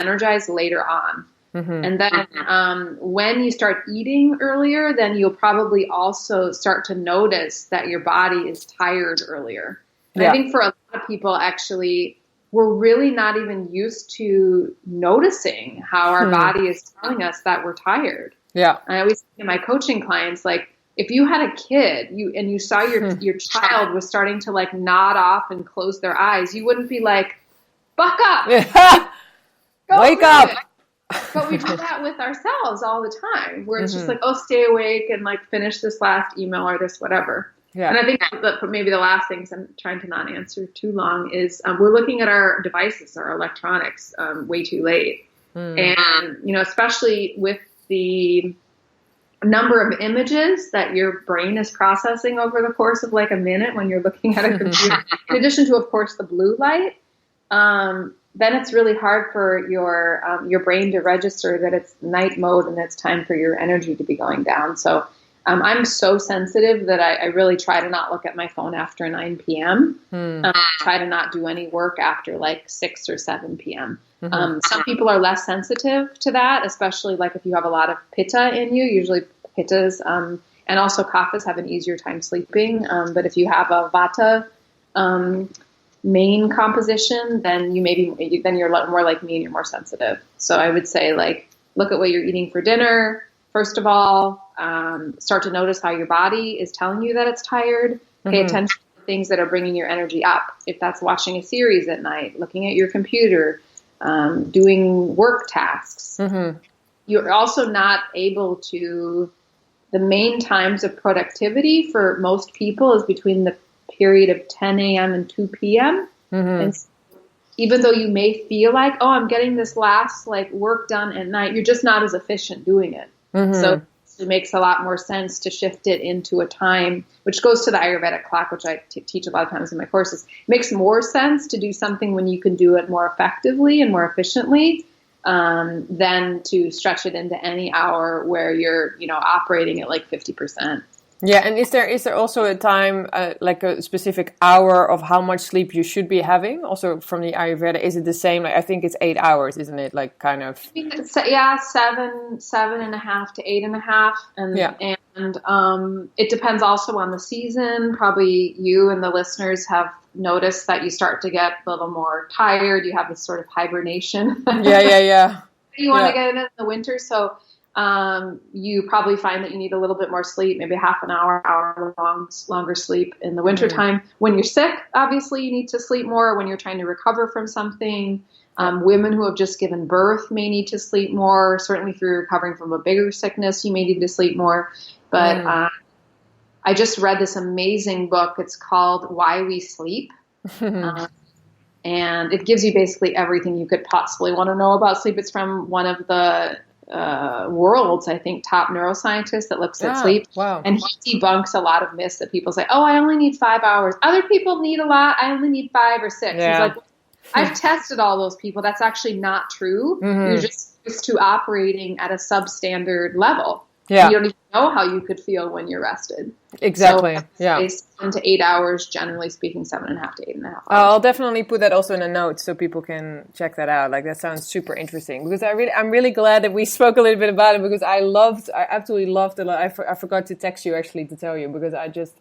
energized later on. And then when you start eating earlier, then you'll probably also start to notice that your body is tired earlier. And I think for a lot of people, actually, we're really not even used to noticing how our body is telling us that we're tired. Yeah. I always say to my coaching clients, like, if you had a kid and you saw your child was starting to like nod off and close their eyes, you wouldn't be like, buck up, wake up. But we do that with ourselves all the time, where it's just like, oh, stay awake and like finish this last email or this whatever. Yeah. And I think that maybe the last thing, because I'm trying to not answer too long, is we're looking at our devices, our electronics, way too late. And, you know, especially with the number of images that your brain is processing over the course of like a minute when you're looking at a computer, in addition to, of course, the blue light, then it's really hard for your brain to register that it's night mode and it's time for your energy to be going down. So I'm so sensitive that I really try to not look at my phone after 9 p.m. Try to not do any work after like 6 or 7 p.m. Some people are less sensitive to that, especially like if you have a lot of pitta in you. Usually pittas and also kaphas have an easier time sleeping. But if you have a vata main composition, then you're more like me and you're more sensitive. So I would say, like, look at what you're eating for dinner. First of all, start to notice how your body is telling you that it's tired. Pay attention to things that are bringing your energy up. If that's watching a series at night, looking at your computer, doing work tasks. You're also not able to, the main times of productivity for most people is between the period of 10 a.m. and 2 p.m. And even though you may feel like, oh, I'm getting this last like work done at night, you're just not as efficient doing it. So it makes a lot more sense to shift it into a time, which goes to the Ayurvedic clock, which I teach a lot of times in my courses. It makes more sense to do something when you can do it more effectively and more efficiently than to stretch it into any hour where you're, you know, operating at like 50%. Yeah, and is there also a time, like a specific hour of how much sleep you should be having? Also from the Ayurveda, is it the same? Like, I think it's 8 hours, isn't it? Like kind of. I mean, yeah, 7.5 to 8.5, and it depends also on the season. Probably you and the listeners have noticed that you start to get a little more tired. You have this sort of hibernation. Yeah. You want to get it in the winter, so. You probably find that you need a little bit more sleep, maybe half an hour longer sleep in the wintertime. When you're sick, obviously you need to sleep more. When you're trying to recover from something, women who have just given birth may need to sleep more. Certainly if you're recovering from a bigger sickness, you may need to sleep more. But I just read this amazing book. It's called Why We Sleep. And it gives you basically everything you could possibly want to know about sleep. It's from one of the world's, I think, top neuroscientists that looks at sleep. Wow. And he debunks a lot of myths that people say, oh, I only need 5 hours. Other people need a lot. I only need 5 or 6. Yeah. He's like, I've tested all those people. That's actually not true. You're just used to operating at a substandard level. Yeah. You don't even know how you could feel when you're rested. Exactly. So 7 to 8 hours, generally speaking, 7.5 to 8.5 hours. I'll definitely put that also in the notes so people can check that out. Like, that sounds super interesting, because I'm really glad that we spoke a little bit about it, because I absolutely loved it. I forgot to text you actually to tell you, because I just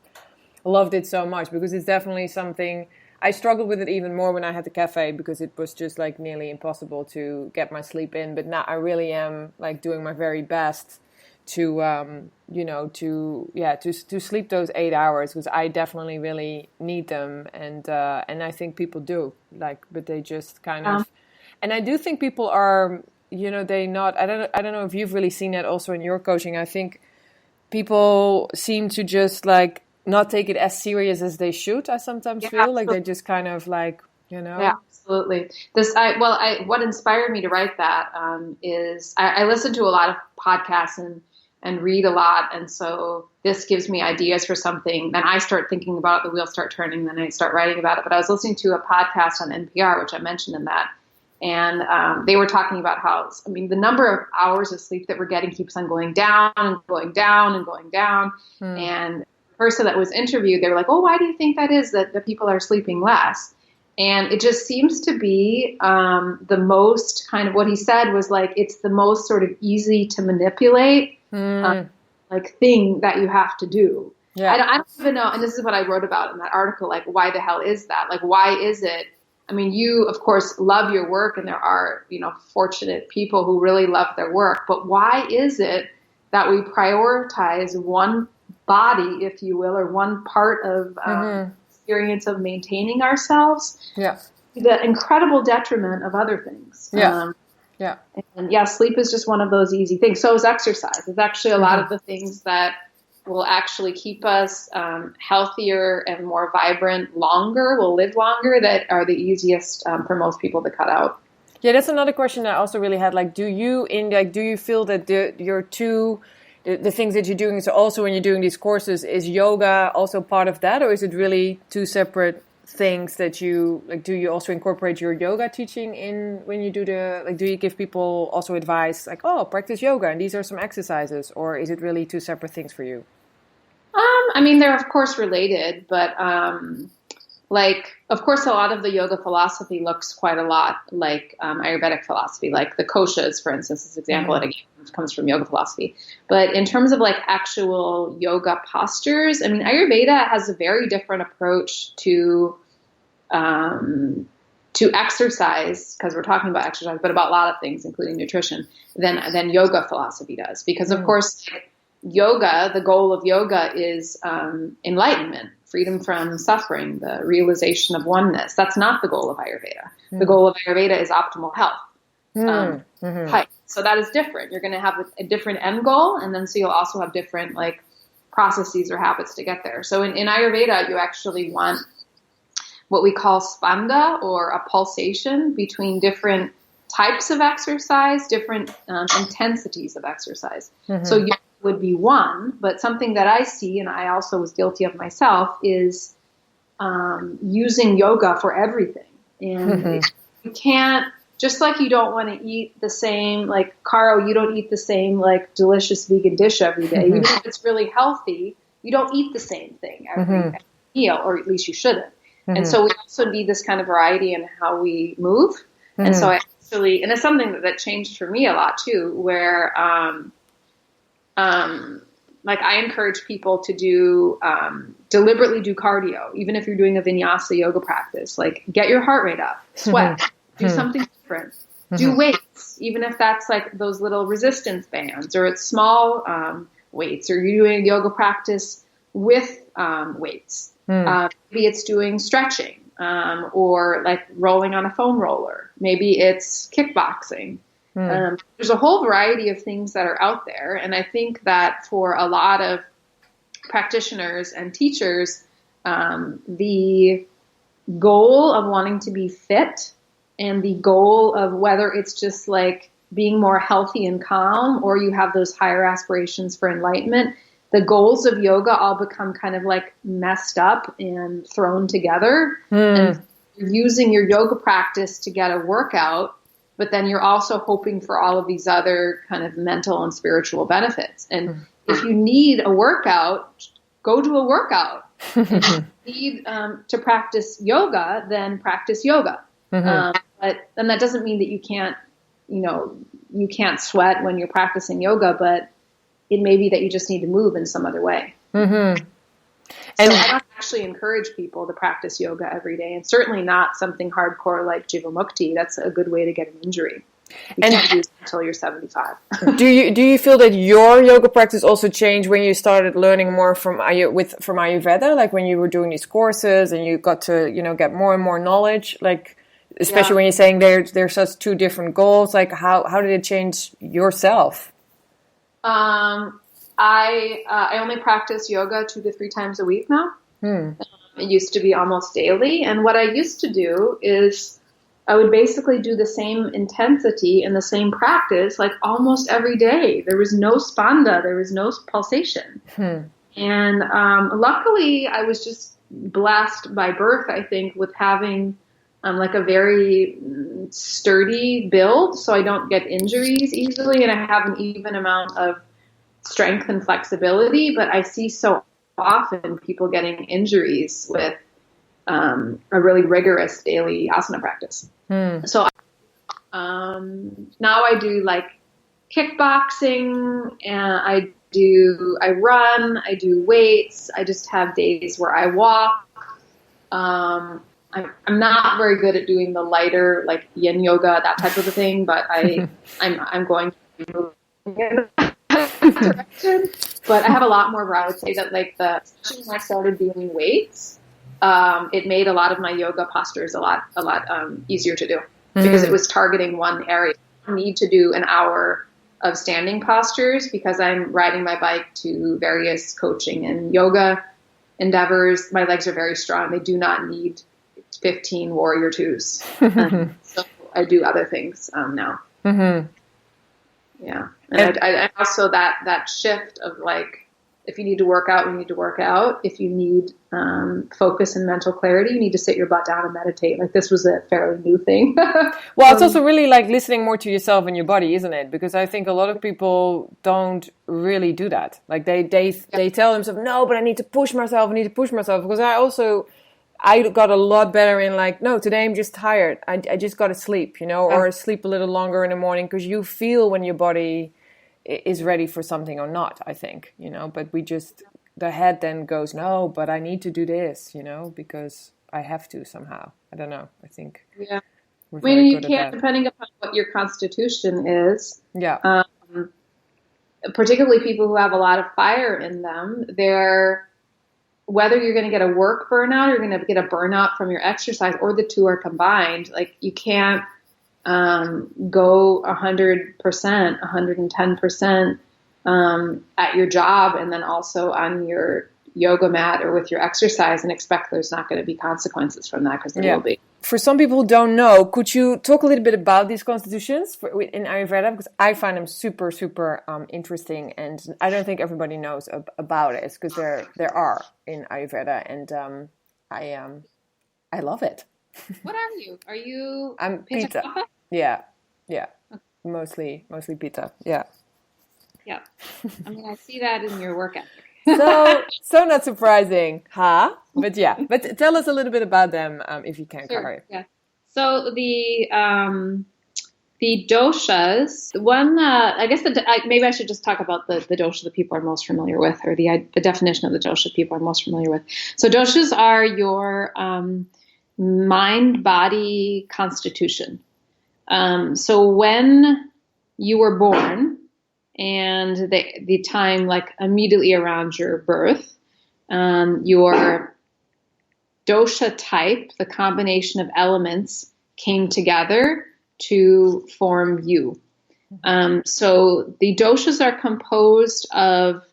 loved it so much, because it's definitely something. I struggled with it even more when I had the cafe, because it was just like nearly impossible to get my sleep in. But now I really am like doing my very best to sleep those 8 hours, because I definitely really need them, and I think people do, like, but they just kind of, and I do think people are, you know, I don't know if you've really seen that also in your coaching. I think people seem to just like not take it as serious as they should. I sometimes feel absolutely. Like they just kind of like, you know. Yeah, absolutely. What inspired me to write that is I listen to a lot of podcasts and read a lot. And so this gives me ideas for something. Then I start thinking about it, the wheels start turning, then I start writing about it. But I was listening to a podcast on NPR, which I mentioned in that. And they were talking about how, I mean, the number of hours of sleep that we're getting keeps on going down and going down and going down. And the person that was interviewed, they were like, oh, why do you think that is, that the people are sleeping less? And it just seems to be the most kind of what he said was like, it's the most sort of easy to manipulate like thing that you have to do. Yeah. I don't even know. And this is what I wrote about in that article. Like, why the hell is that? Like, why is it? I mean, you, of course, love your work, and there are, fortunate people who really love their work. But why is it that we prioritize one body, if you will, or one part of experience of maintaining ourselves? Yeah. To the incredible detriment of other things. Yeah. And sleep is just one of those easy things. So is exercise. It's actually a lot of the things that will actually keep us healthier and more vibrant longer, will live longer, that are the easiest for most people to cut out. Yeah, that's another question I also really had. Like, do you feel that the things that you're doing, so also when you're doing these courses, is yoga also part of that, or is it really two separate things that you like? Do you also incorporate your yoga teaching in when you do do you give people also advice like, oh, practice yoga and these are some exercises, or is it really two separate things for you? I mean, they're of course related, but of course, a lot of the yoga philosophy looks quite a lot like Ayurvedic philosophy, like the koshas, for instance, this example that again comes from yoga philosophy. But in terms of like actual yoga postures, I mean, Ayurveda has a very different approach to exercise, because we're talking about exercise, but about a lot of things, including nutrition, than yoga philosophy does. Because of course, yoga, the goal of yoga is enlightenment, freedom from suffering, the realization of oneness. That's not the goal of Ayurveda. The goal of Ayurveda is optimal health. So that is different. You're going to have a different end goal, and then so you'll also have different like processes or habits to get there. So in Ayurveda, you actually want what we call spanda, or a pulsation between different types of exercise, different intensities of exercise. So yoga would be one, but something that I see, and I also was guilty of myself, is using yoga for everything. And you can't, just like you don't want to eat the same, like Caro, you don't eat the same like delicious vegan dish every day. Even if it's really healthy, you don't eat the same thing every meal, or at least you shouldn't. And so we also need this kind of variety in how we move. And so I actually, and it's something that changed for me a lot too, where like I encourage people to do, deliberately do cardio, even if you're doing a vinyasa yoga practice, like get your heart rate up, sweat, do something different, do weights, even if that's like those little resistance bands, or it's small weights, or you're doing a yoga practice with weights. Maybe it's doing stretching, or like rolling on a foam roller. Maybe it's kickboxing. There's a whole variety of things that are out there. And I think that for a lot of practitioners and teachers, the goal of wanting to be fit, and the goal of whether it's just like being more healthy and calm, or you have those higher aspirations for enlightenment, the goals of yoga all become kind of like messed up and thrown together. And you're using your yoga practice to get a workout, but then you're also hoping for all of these other kind of mental and spiritual benefits. And if you need a workout, go do a workout. If you need to practice yoga, then practice yoga. But then that doesn't mean that you can't sweat when you're practicing yoga, but it may be that you just need to move in some other way. And so I don't actually encourage people to practice yoga every day, and certainly not something hardcore like Jivamukti. That's a good way to get an injury. You can't do it until you're 75. Do you feel that your yoga practice also changed when you started learning more from Ayurveda, like when you were doing these courses and you got to get more and more knowledge, like especially when you're saying there's such two different goals, like how did it change yourself? I only practice yoga 2 to 3 times a week now. It used to be almost daily. And what I used to do is I would basically do the same intensity and the same practice like almost every day. There was no spanda. There was no pulsation. And luckily, I was just blessed by birth, I think, with having like a very sturdy build, so I don't get injuries easily, and I have an even amount of strength and flexibility. But I see so often people getting injuries with a really rigorous daily asana practice. So now I do like kickboxing, and I run, I do weights. I just have days where I walk. I'm not very good at doing the lighter, like yin yoga, that type of a thing, but I'm going to move in that direction. But I have a lot more where I would say that like especially when I started doing weights, it made a lot of my yoga postures a lot easier to do because it was targeting one area. I need to do an hour of standing postures because I'm riding my bike to various coaching and yoga endeavors. My legs are very strong. They do not need 15 warrior twos. So I do other things now. Yeah. And I also that shift of like, if you need to work out, you need to work out. If you need focus and mental clarity, you need to sit your butt down and meditate. Like this was a fairly new thing. Well, it's also really like listening more to yourself and your body, isn't it? Because I think a lot of people don't really do that. Like they tell themselves, no, but I need to push myself. Because I got a lot better in like, no, today I'm just tired. I just got to sleep, or sleep a little longer in the morning, because you feel when your body is ready for something or not, I think, but the head then goes, no, but I need to do this, because I have to somehow. I don't know. I think. Yeah. You can't, depending upon what your constitution is. Yeah. Particularly people who have a lot of fire in them, whether you're going to get a work burnout or you're going to get a burnout from your exercise, or the two are combined, like you can't go 100%, 110% at your job and then also on your yoga mat or with your exercise and expect there's not going to be consequences from that, because there will be. For some people who don't know, could you talk a little bit about these constitutions in Ayurveda? Because I find them super, super interesting, and I don't think everybody knows about it, because there are in Ayurveda, and I love it. What are you? I'm Pitta. Yeah. Mostly Pitta. Yeah. Yeah. I mean, I see that in your work ethic. So not surprising, huh? But yeah. But tell us a little bit about them, if you can, sure. Kari. Yeah. So the doshas. One, I guess maybe I should just talk about the dosha that people are most familiar with, or the definition of the dosha people are most familiar with. So doshas are your mind-body constitution. So when you were born, and the time like immediately around your birth, your dosha type, the combination of elements, came together to form you. So the doshas are composed of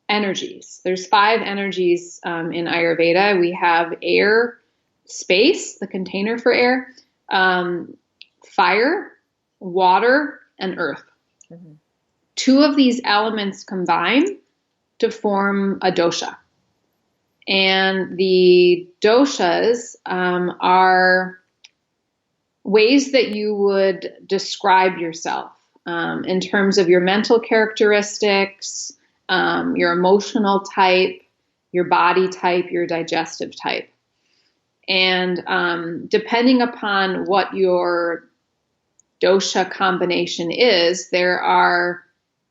energies. There's 5 energies in Ayurveda. We have air, space, the container for air, fire, water, and earth. 2 of these elements combine to form a dosha. And the doshas are ways that you would describe yourself in terms of your mental characteristics, your emotional type, your body type, your digestive type. And depending upon what your dosha combination is, there are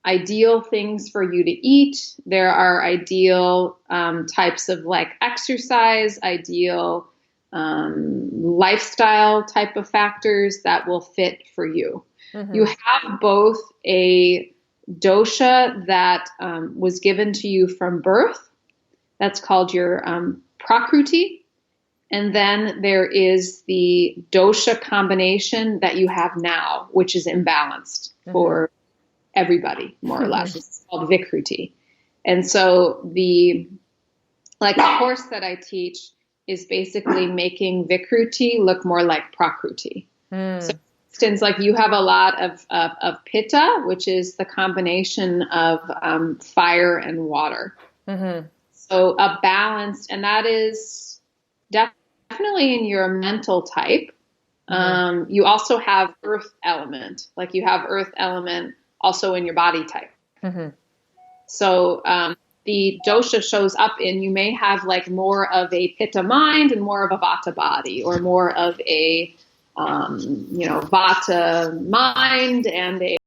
ideal things for you to eat. There are ideal types of like exercise, ideal lifestyle type of factors that will fit for you. You have both a dosha that was given to you from birth. That's called your prakruti. And then there is the dosha combination that you have now, which is imbalanced for everybody, more or less. It's called vikruti. And so the course that I teach is basically making vikruti look more like prakruti. So for instance, like you have a lot of pitta, which is the combination of fire and water. So a balanced, and that is definitely in your mental type. You also have earth element, like you have earth element also in your body type. So the dosha shows up in, you may have like more of a pitta mind and more of a vata body, or more of a, vata mind and a